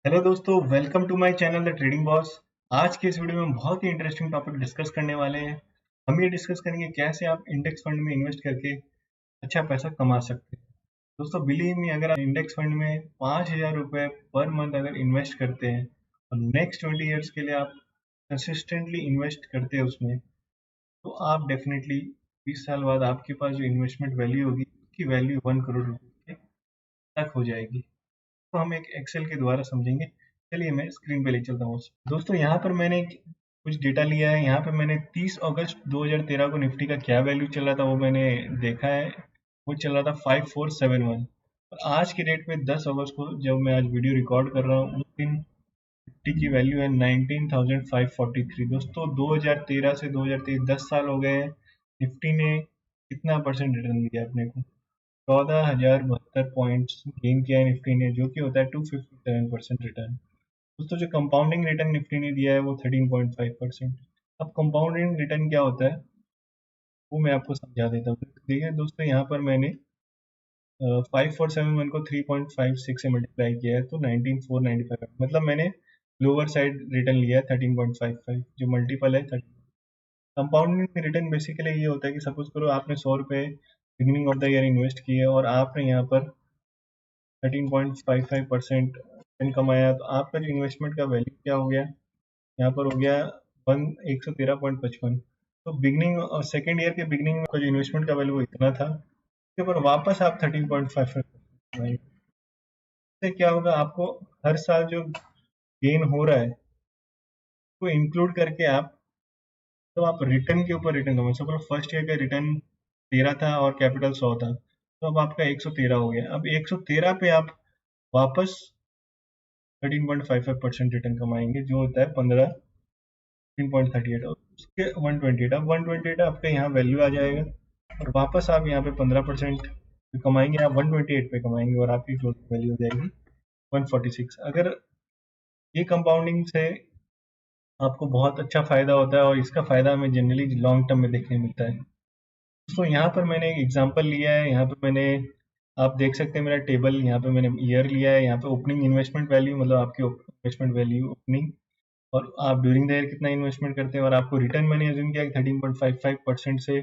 Hello दोस्तों, welcome to my channel the trading boss. आज के इस वीडियो में बहुत ही इंटरेस्टिंग टॉपिक डिस्कस करने वाले हैं। हम ये डिस्कस करेंगे कैसे आप इंडेक्स फंड में इन्वेस्ट करके अच्छा पैसा कमा सकते हैं। दोस्तों बिलीव मी, अगर आप इंडेक्स फंड में 5,000 रुपये पर मंथ अगर इन्वेस्ट करते हैं और नेक्स्ट 20 ईयर्स के लिए आप कंसिस्टेंटली इन्वेस्ट करते हैं उसमें, तो आप डेफिनेटली 20 साल बाद आपके पास जो इन्वेस्टमेंट वैल्यू होगी उसकी वैल्यू 1 करोड़ रुपये तक हो जाएगी। तो हम एक एक्सेल के द्वारा समझेंगे। चलिए मैं स्क्रीन पे ले चलता हूँ। दोस्तों यहाँ पर मैंने कुछ डेटा लिया है। यहाँ पे मैंने 30 अगस्त 2013 को निफ्टी का क्या वैल्यू चल रहा था वो मैंने देखा है। वो चल रहा था 5471। और आज की डेट में 10 अगस्त को जब मैं आज वीडियो रिकॉर्ड कर रहा हूँ उस दिन निफ्टी की वैल्यू है 19,543। दोस्तों 2013 से 2023 10 साल हो गए हैं। निफ्टी ने कितना परसेंट रिटर्न दिया अपने को? 14,072 पॉइंट्स गेन किया है निफ्टी ने, जो कि होता है 257% रिटर्न। दोस्तों जो कंपाउंडिंग रिटर्न निफ्टी ने दिया है वो 13.5%। अब कंपाउंडिंग रिटर्न क्या होता है वो मैं आपको समझा देता हूँ। देखिए दोस्तों, यहाँ पर मैंने 5471 को 3.56 से मल्टीप्लाई किया है तो 19,495, मतलब मैंने लोअर साइड रिटर्न लिया है 13.55, जो मल्टीपल है 30। कंपाउंडिंग रिटर्न बेसिकली ये होता है कि सपोज करो आपने 100 रुपये beginning of the year invest किए और आपने यहाँ पर 13.55% रिटर्न कमाया, तो आपका जो इन्वेस्टमेंट का वैल्यू क्या हो गया? यहाँ पर हो गया 113.55। तो बिगनिंग और सेकेंड ईयर के बिगनिंग में जो इन्वेस्टमेंट का वैल्यू इतना था, उसके ऊपर वापस आप 13.55 कमाएंगे। इससे क्या होगा, आपको हर साल जो गेन हो रहा है वो इंक्लूड करके आप, तो आप रिटर्न के ऊपर रिटर्न कमाए। सपोज फर्स्ट ईयर का रिटर्न 13 था और कैपिटल 100 था, तो अब आपका 113 हो गया। अब 113 पे आप वापस 13.55% रिटर्न कमाएंगे, जो होता है 15.38। और उसके 128, अब 128 आपके यहाँ वैल्यू आ जाएगा और वापस आप यहाँ पे 15% कमाएंगे, आप 128 पे कमाएंगे और आपकी क्लोजिंग वैल्यू हो जाएगी 146। अगर ये कंपाउंडिंग से आपको बहुत अच्छा फायदा होता है और इसका फायदा हमें जनरली लॉन्ग टर्म में देखने मिलता है। तो यहाँ पर मैंने एक एग्जांपल लिया है। यहाँ पे मैंने, आप देख सकते हैं मेरा टेबल, यहाँ पे मैंने ईयर लिया है। यहाँ पे ओपनिंग इन्वेस्टमेंट वैल्यू, मतलब आपकी इन्वेस्टमेंट वैल्यू ओपनिंग, और आप ड्यूरिंग द ईयर कितना इन्वेस्टमेंट करते हैं, और आपको रिटर्न मैंने अज्यूम किया कि 13.55% से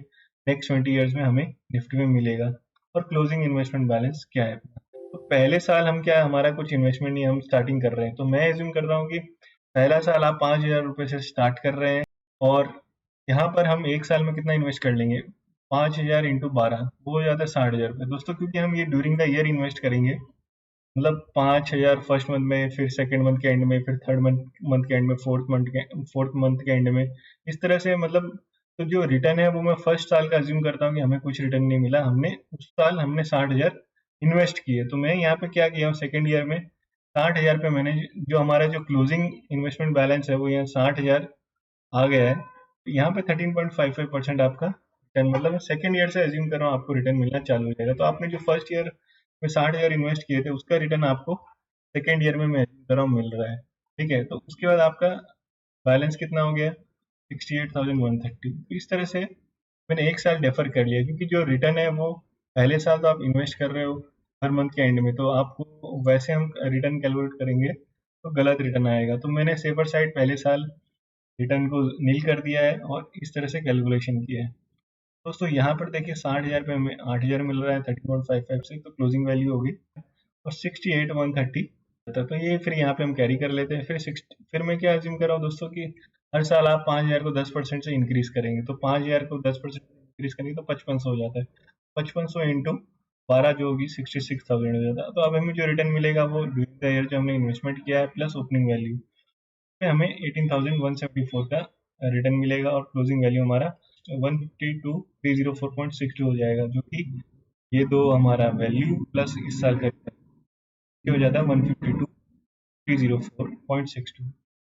नेक्स्ट 20 ईयर्स में हमें निफ्टी में मिलेगा। और क्लोजिंग इन्वेस्टमेंट बैलेंस क्या है? तो पहले साल हम क्या है, हमारा कुछ इन्वेस्टमेंट नहीं, हम स्टार्टिंग कर रहे हैं। तो मैं एज्यूम कर रहा हूँ कि पहला साल आप 5,000 रुपये से स्टार्ट कर रहे हैं और यहाँ पर हम एक साल में कितना इन्वेस्ट कर लेंगे? 5,000 इंटू 12, वो हो जाता है 60,000 रुपये। दोस्तों क्योंकि हम ये ड्यूरिंग द ईयर इन्वेस्ट करेंगे, मतलब 5,000 फर्स्ट मंथ में, फिर सेकंड मंथ के एंड में, फिर थर्ड मंथ मंथ के एंड में, फोर्थ मंथ के एंड में, इस तरह से, मतलब तो जो रिटर्न है वो मैं फर्स्ट साल का अज्यूम करता हूँ कि हमें कुछ रिटर्न नहीं मिला, हमने उस साल हमने 60,000 इन्वेस्ट किए। तो मैं यहाँ पे क्या किया हूँ, सेकेंड ईयर में 60,000 पे मैंने, जो हमारा जो क्लोजिंग इन्वेस्टमेंट बैलेंस है वो यहाँ 60,000 आ गया है। तो यहाँ पे 13.55% आपका रिटर्न, मतलब सेकेंड ईयर से अज्यूम कर रहा हूँ आपको रिटर्न मिलना चालू हो जाएगा। तो आपने जो फर्स्ट ईयर में 60,000 इन्वेस्ट किए थे उसका रिटर्न आपको सेकेंड ईयर में मैं अज्यूम कर रहा हूँ मिल रहा है। ठीक है, तो उसके बाद आपका बैलेंस कितना हो गया? 68,130। तो इस तरह से मैंने एक साल डेफर कर लिया, क्योंकि जो रिटर्न है वो पहले साल तो आप इन्वेस्ट कर रहे हो हर मंथ के एंड में, तो आपको वैसे हम रिटर्न कैलकुलेट करेंगे तो गलत रिटर्न आएगा। तो मैंने सेफर साइड पहले साल रिटर्न को नील कर दिया है और इस तरह से कैलकुलेशन किया है। दोस्तों यहाँ पर देखिए 60,000 पे हमें 8,000 मिल रहा है 13.55 से, तो क्लोजिंग वैल्यू होगी और 68,130 था। तो ये फिर यहाँ पे हम कैरी कर लेते हैं। फिर मैं क्या अज्यूम कर रहा हूँ दोस्तों कि हर साल आप 5,000 को 10% से इंक्रीज करेंगे, तो 5,000 को 10% इंक्रीज करेंगे तो 5500 हो जाता है। 5500 इंटू 12 जो होगी 66,000 हो जाता है। तो अब हमें जो रिटर्न मिलेगा वो ड्यूरिंग द ईयर जो हमने इन्वेस्टमेंट किया है प्लस ओपनिंग वैल्यू पे हमें 18,174 का रिटर्न मिलेगा और क्लोजिंग वैल्यू हमारा 152,304.62 हो जाएगा, जो कि ये दो हमारा वैल्यू प्लस इस साल का ये हो जाता है 152,304.62।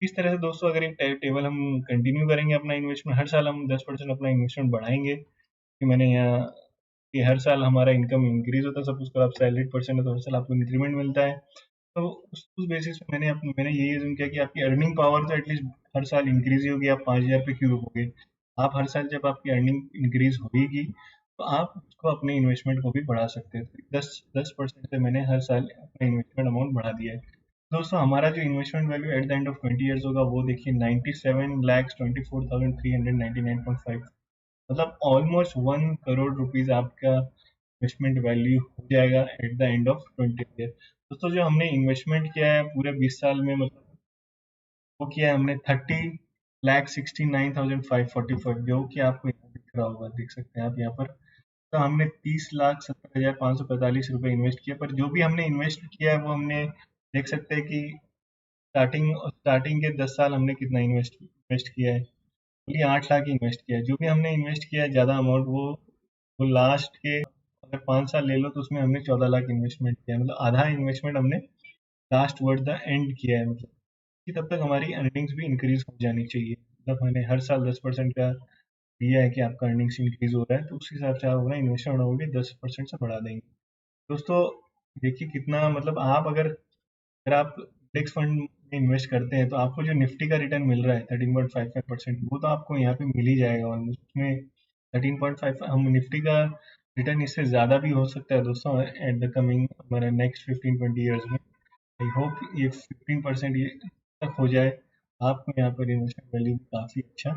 इस तरह से दोस्तों अगर एक टेबल हम कंटिन्यू करेंगे अपना इन्वेस्टमेंट, हर साल हम 10% अपना इन्वेस्टमेंट बढ़ाएंगे, कि मैंने यहाँ कि हर साल हमारा इनकम इंक्रीज होता है। सपोज करो आप सैलरीड पर्सन है तो हर साल आपको इंक्रीमेंट मिलता है। तो उस बेसिस पे मैंने ये अज्यूम किया कि आपकी अर्निंग पावर तो एटलीस्ट हर साल इंक्रीज ही होगी। आप 5,000 पे क्यों रुकोगे? आप हर साल जब आपकी अर्निंग इंक्रीज होगी तो आप उसको अपने इन्वेस्टमेंट को भी बढ़ा सकते हैं। 10% से मैंने हर साल अपना इन्वेस्टमेंट अमाउंट बढ़ा दिया है। दोस्तों हमारा जो investment value at the end of 20 years होगा वो देखिए 97,24,399.5, मतलब ऑलमोस्ट 1 करोड़ रुपीज आपका इन्वेस्टमेंट वैल्यू हो जाएगा at the end of 20 year. दोस्तों जो हमने इन्वेस्टमेंट किया है पूरे 20 साल में, मतलब वो किया है हमने 30,69,545, जो कि आपको यहाँ दिख रहा होगा, देख सकते हैं आप यहाँ पर। तो हमने 30,70,545 रुपये इन्वेस्ट किया, पर जो भी हमने इन्वेस्ट किया है वो हमने देख सकते हैं कि स्टार्टिंग स्टार्टिंग के 10 साल हमने कितना इन्वेस्ट इन्वेस्ट किया है, ओनली 8 लाख इन्वेस्ट किया है। जो भी हमने इन्वेस्ट किया है ज़्यादा अमाउंट, वो लास्ट के अगर 5 साल ले लो तो उसमें हमने 14 लाख इन्वेस्टमेंट किया है, मतलब आधा इन्वेस्टमेंट हमने लास्ट वर्ड द एंड किया है, मतलब कि तब तक हमारी अर्निंग्स भी इंक्रीज हो जानी चाहिए। मतलब मैंने हर साल 10% का दिया है कि आपका अर्निंग्स इंक्रीज हो रहा है, तो उस हिसाब से आप अपना इन्वेस्टमेंट अमाउंट भी 10% से बढ़ा देंगे। दोस्तों देखिए कितना, मतलब आप अगर आप इंडेक्स फंड में इन्वेस्ट करते हैं तो आपको जो निफ्टी का रिटर्न मिल रहा है 13.55%, वो तो आपको यहाँ पे मिल ही जाएगा ऑलमोस्ट। उसमें 13.5, हम निफ्टी का रिटर्न इससे ज़्यादा भी हो सकता है दोस्तों एट द कमिंग हमारे नेक्स्ट 15-20 ईयर्स में। आई होप ये 15% ये तक हो जाए, आपको यहाँ पर इन्वेस्टमेंट वैल्यू काफ़ी अच्छा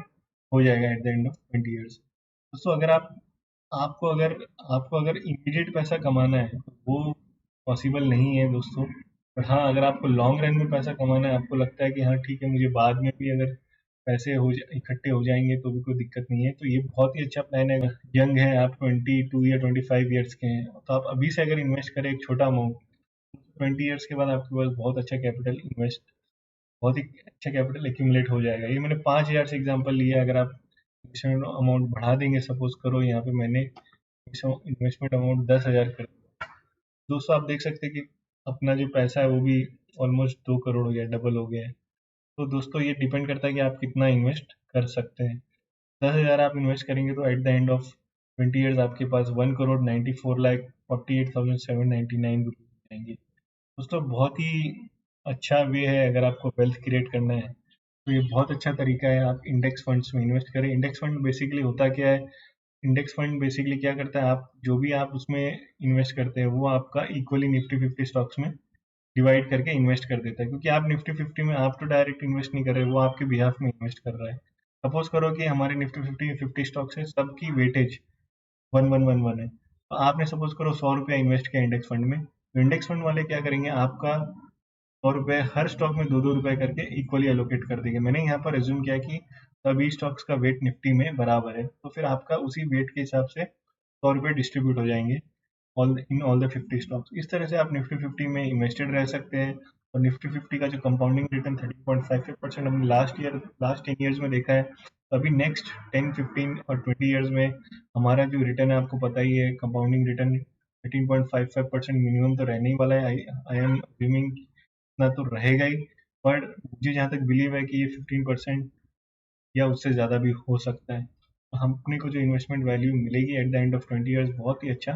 हो जाएगा at the end of 20 years. दोस्तों अगर आपको अगर आपको अगर इमीडिएट पैसा कमाना है तो वो पॉसिबल नहीं है दोस्तों। पर हाँ, अगर आपको लॉन्ग रन में पैसा कमाना है, आपको लगता है कि हाँ ठीक है, मुझे बाद में भी अगर पैसे इकट्ठे हो जाएंगे तो भी कोई दिक्कत नहीं है, तो ये बहुत ही अच्छा प्लान है। यंग है आप, 22 या 25 ईयर्स के हैं, तो आप अभी से अगर इन्वेस्ट करें एक छोटा अमाउंट, 20 ईयर्स के बाद आपके पास बहुत ही अच्छा कैपिटल एक्यूमुलेट हो जाएगा। ये मैंने 5 हज़ार से एग्जांपल लिया है, अगर आप इन्वेस्टमेंट अमाउंट बढ़ा देंगे, सपोज करो यहाँ पे मैंने इन्वेस्टमेंट अमाउंट 10 हज़ार कर, दोस्तों आप देख सकते हैं कि अपना जो पैसा है वो भी ऑलमोस्ट 2 करोड़ हो गया, डबल हो गया है। तो दोस्तों ये डिपेंड करता है कि आप कितना इन्वेस्ट कर सकते हैं। 10 हज़ार आप इन्वेस्ट करेंगे तो at the end of 20 years आपके पास 1,94,48,799 रुपीज आएंगे। दोस्तों बहुत ही अच्छा वे है, अगर आपको वेल्थ क्रिएट करना है तो ये बहुत अच्छा तरीका है, आप इंडेक्स फंड्स में इन्वेस्ट करें। इंडेक्स फंड बेसिकली होता क्या है, इंडेक्स फंड बेसिकली क्या करता है, आप जो भी आप उसमें इन्वेस्ट करते हैं वो आपका इक्वली निफ्टी 50 स्टॉक्स में डिवाइड करके इन्वेस्ट कर देता है, क्योंकि आप निफ्टी 50 में आप तो डायरेक्ट इन्वेस्ट नहीं कर रहे, वो आपके बिहाफ में इन्वेस्ट कर रहा है। सपोज करो कि हमारे निफ्टी 50 स्टॉक्स है, सबकी वेटेज 1111 है, तो आपने सपोज करो 100 रुपया इन्वेस्ट किया इंडेक्स फंड में, तो इंडेक्स फंड वाले क्या करेंगे, आपका 100 रुपये हर स्टॉक में 2-2 रुपये करके इक्वली एलोकेट कर देंगे। मैंने यहाँ पर एज्यूम किया कि सभी स्टॉक्स का वेट निफ्टी में बराबर है, तो फिर आपका उसी वेट के हिसाब से 100 रुपये डिस्ट्रीब्यूट हो जाएंगे ऑल द 50 स्टॉक्स। इस तरह से आप निफ्टी 50 में इन्वेस्टेड रह सकते हैं। और निफ्टी 50 का जो कंपाउंडिंग रिटर्न 13.55% हमने लास्ट 10 ईयर्स में देखा है, तो अभी नेक्स्ट 10, 15 और 20 ईयर्स में हमारा जो रिटर्न है आपको पता ही है, कंपाउंडिंग रिटर्न 13.55% मिनिमम तो रहने ही वाला है। आई एम अज्यूमिंग इतना तो रहेगा ही, पर मुझे जहाँ तक बिलीव है कि ये 15% या उससे ज़्यादा भी हो सकता है। तो हम अपने को जो इन्वेस्टमेंट वैल्यू मिलेगी at the end of 20 years, बहुत ही अच्छा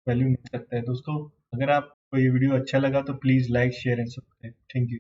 वैल्यू मिल सकता है। दोस्तों अगर आपको ये वीडियो अच्छा लगा तो please like, share and subscribe. Thank you.